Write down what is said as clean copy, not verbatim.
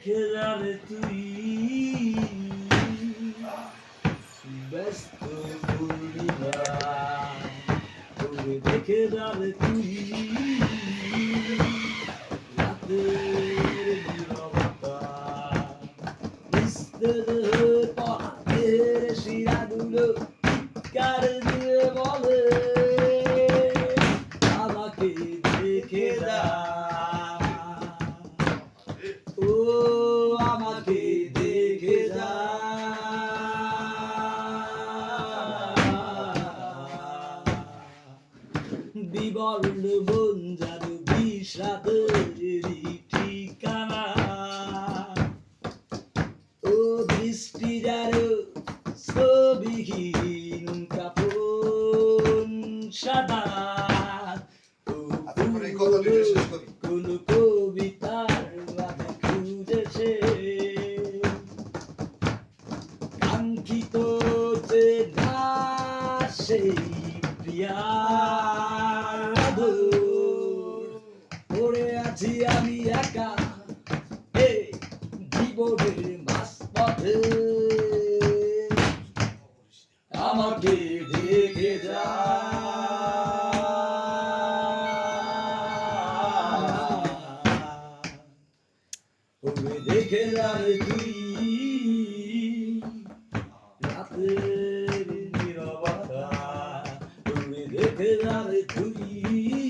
দেখে যারে তুই ব্যস্ত পূর্ণিমা ওরে দেখে যারে তুই রাতের নীরবতা নিস্তেজ পথের শিরাগুলো কার দিয়ে বলে আমাকে দেখে যা ও আমাকে দেখে যা বিবর্ণ মন জানু বিষাদেরই ঠিকানা ও বৃষ্টি যারো ছবিহীন কাপন সাদা কোন কবিতার মাঝে খুঁজেছে কাঙ্ক্ষিত যে না সেই প্রিয়া পড়ে আছি আমি একা এই জীবনের মাঝপথে আমাকে দেখে যা ওরে দেখে যারে তুই রাতের নীরবতা ওরে দেখে যারে তুই